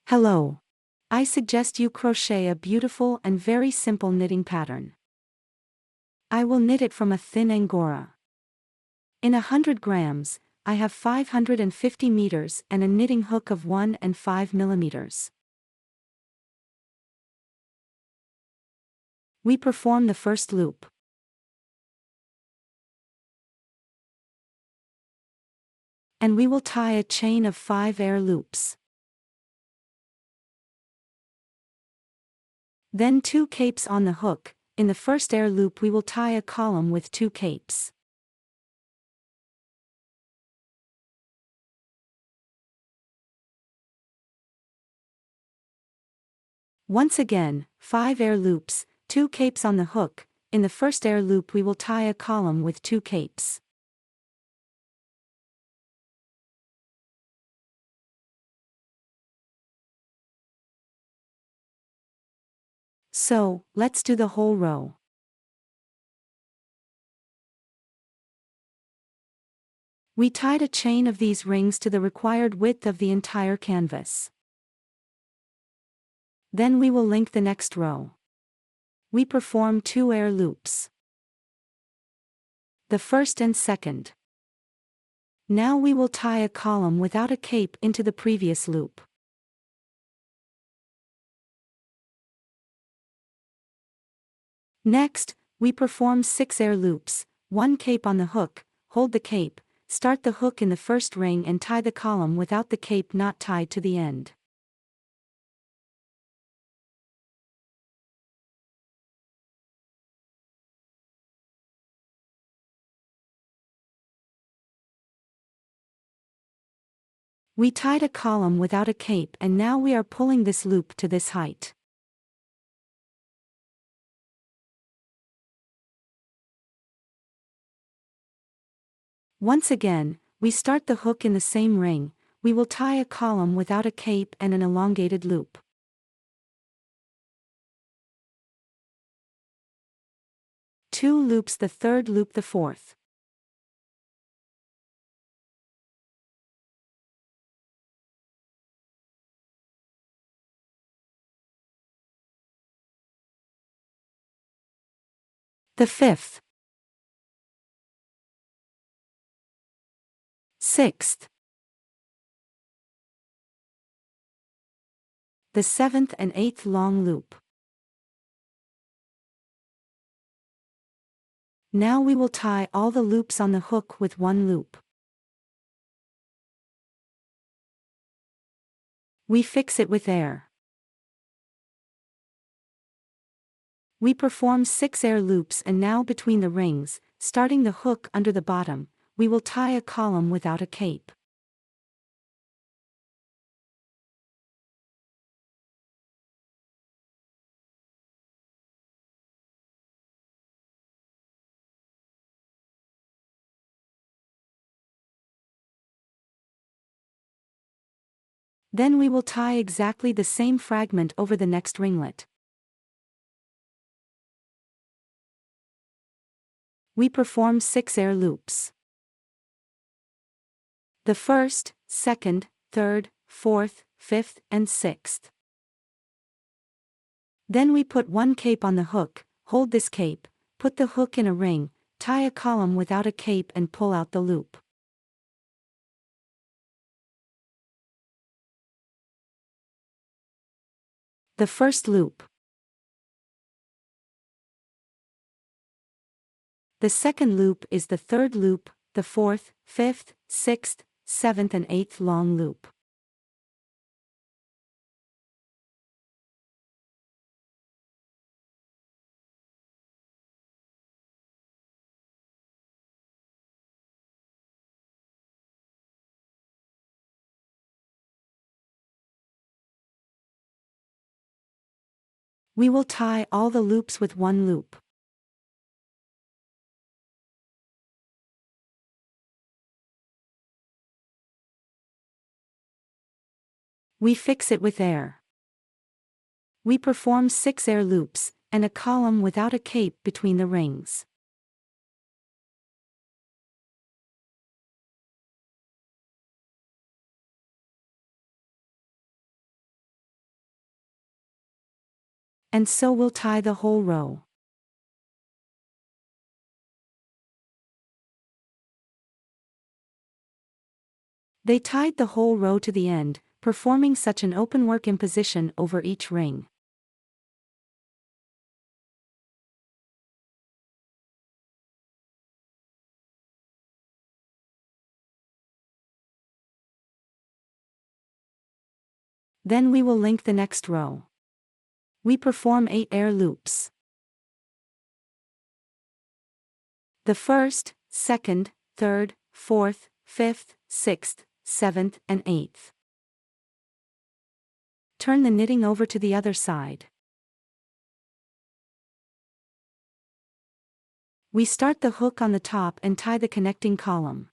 Hello. I suggest you crochet a beautiful and very simple knitting pattern. I will knit it from a thin angora. In 100 grams, I have 550 meters and a knitting hook of 1 and 5 millimeters. We perform the first loop. And we will tie a chain of 5 air loops. Then 2 capes on the hook. In the first air loop we will tie a column with 2 capes. Once again, 5 air loops, 2 capes on the hook. In the first air loop we will tie a column with 2 capes. So, let's do the whole row. We tied a chain of these rings to the required width of the entire canvas. Then we will link the next row. We perform 2 air loops. The first and second. Now we will tie a column without a cape into the previous loop. Next, we perform 6 air loops, 1 cape on the hook, hold the cape, start the hook in the first ring and tie the column without the cape not tied to the end. We tied a column without a cape and now we are pulling this loop to this height. Once again, we start the hook in the same ring. We will tie a column without a cape and an elongated loop. Two loops, the third loop, the fourth. The fifth. Sixth. The seventh and eighth long loop. Now we will tie all the loops on the hook with one loop. We fix it with air. We perform 6 air loops and now between the rings, starting the hook under the bottom, we will tie a column without a cape. Then we will tie exactly the same fragment over the next ringlet. We perform 6 air loops. The first, second, third, fourth, fifth, and sixth. Then we put 1 cape on the hook, hold this cape, put the hook in a ring, tie a column without a cape and pull out the loop. The first loop. The second loop is the third loop, the fourth, fifth, sixth, seventh and eighth long loop. We will tie all the loops with one loop. We fix it with air. We perform 6 air loops, and a column without a cape between the rings. And so we'll tie the whole row. They tied the whole row to the end, performing such an openwork imposition over each ring. Then we will link the next row. We perform 8 air loops. The first, second, third, fourth, fifth, sixth, seventh, and eighth. Turn the knitting over to the other side. We start the hook on the top and tie the connecting column.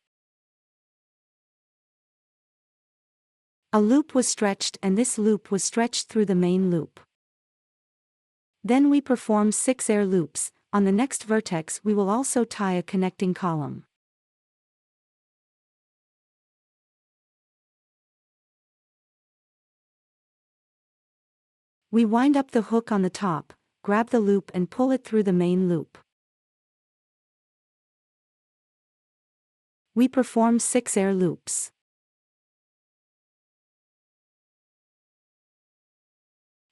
A loop was stretched and this loop was stretched through the main loop. Then we perform 6 air loops. On the next vertex we will also tie a connecting column. We wind up the hook on the top, grab the loop and pull it through the main loop. We perform 6 air loops.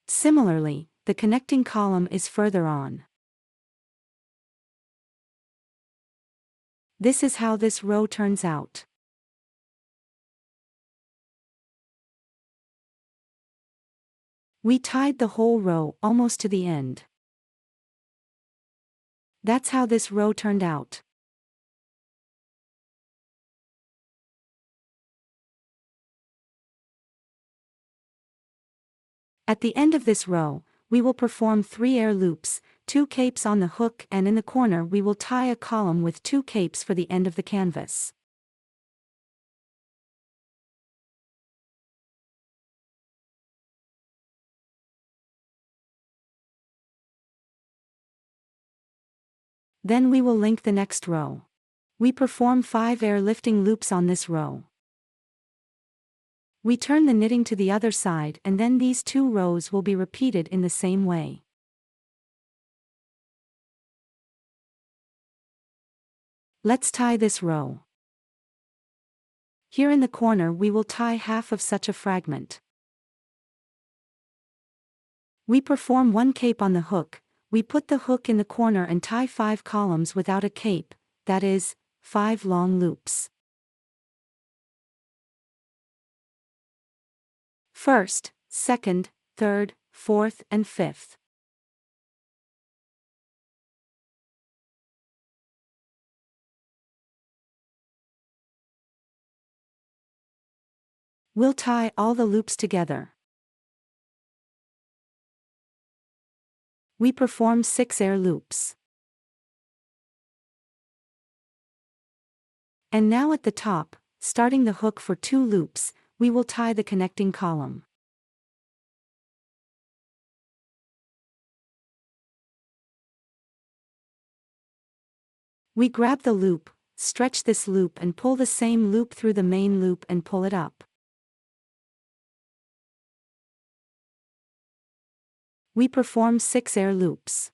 Similarly, the connecting column is further on. This is how this row turns out. We tied the whole row almost to the end. That's how this row turned out. At the end of this row, we will perform 3 air loops, 2 capes on the hook, and in the corner we will tie a column with 2 capes for the end of the canvas. Then we will link the next row. We perform 5 air lifting loops on this row. We turn the knitting to the other side and then these 2 rows will be repeated in the same way. Let's tie this row. Here in the corner we will tie half of such a fragment. We perform 1 cape on the hook. We put the hook in the corner and tie 5 columns without a cape, that is, 5 long loops. First, second, third, fourth, and fifth. We'll tie all the loops together. We perform 6 air loops. And now at the top, starting the hook for 2 loops, we will tie the connecting column. We grab the loop, stretch this loop and pull the same loop through the main loop and pull it up. We perform 6 air loops.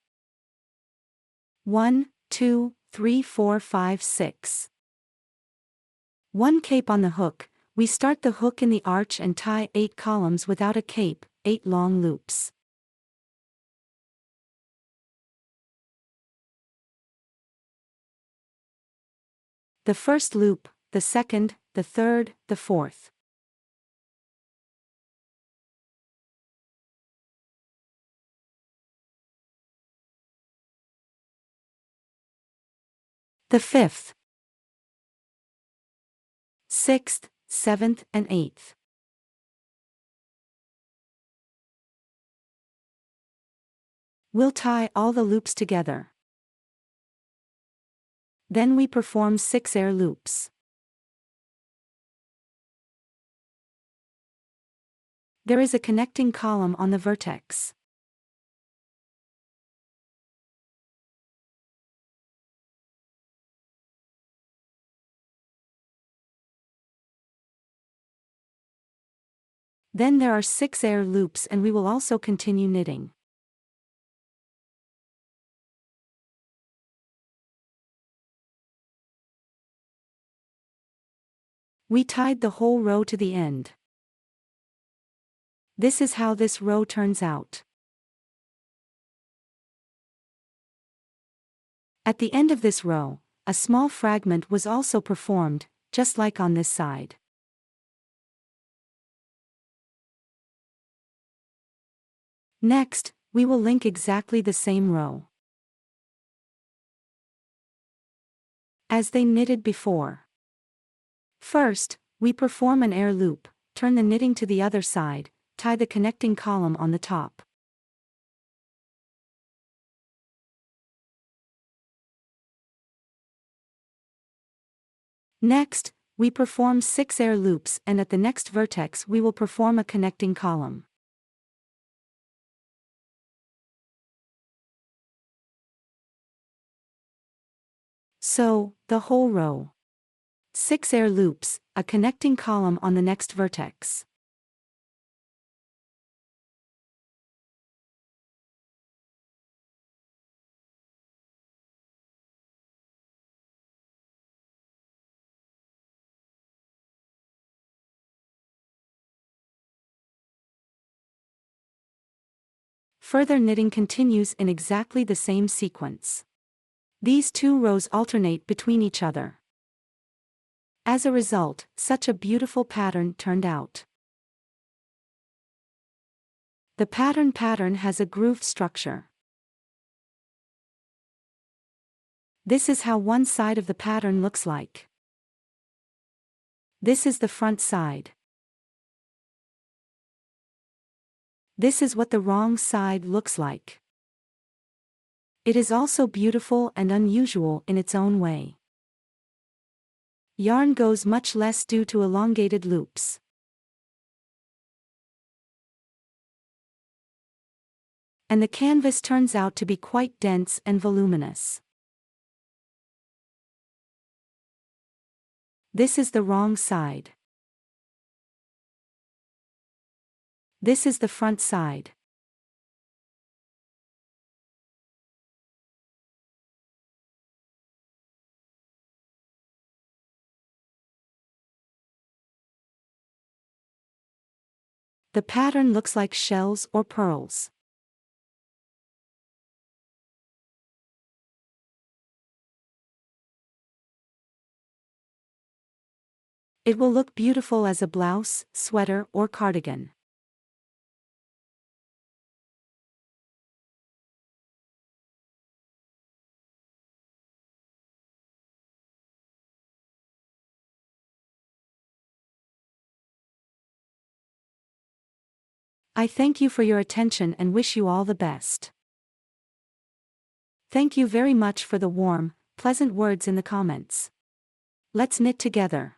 1, 2, 3, 4, 5, 6. 1 cape on the hook. We start the hook in the arch and tie 8 columns without a cape, 8 long loops. The first loop, the second, the third, the fourth. The fifth, sixth, seventh, and eighth. We'll tie all the loops together. Then we perform 6 air loops. There is a connecting column on the vertex. Then there are 6 air loops and we will also continue knitting. We tied the whole row to the end. This is how this row turns out. At the end of this row, a small fragment was also performed, just like on this side. Next, we will link exactly the same row as they knitted before. First, we perform an air loop, turn the knitting to the other side, tie the connecting column on the top. Next, we perform 6 air loops, and at the next vertex we will perform a connecting column. So, the whole row. 6 air loops, a connecting column on the next vertex. Further knitting continues in exactly the same sequence. These two rows alternate between each other. As a result, such a beautiful pattern turned out. The pattern has a grooved structure. This is how one side of the pattern looks like. This is the front side. This is what the wrong side looks like. It is also beautiful and unusual in its own way. Yarn goes much less due to elongated loops. And the canvas turns out to be quite dense and voluminous. This is the wrong side. This is the front side. The pattern looks like shells or pearls. It will look beautiful as a blouse, sweater, or cardigan. I thank you for your attention and wish you all the best. Thank you very much for the warm, pleasant words in the comments. Let's knit together.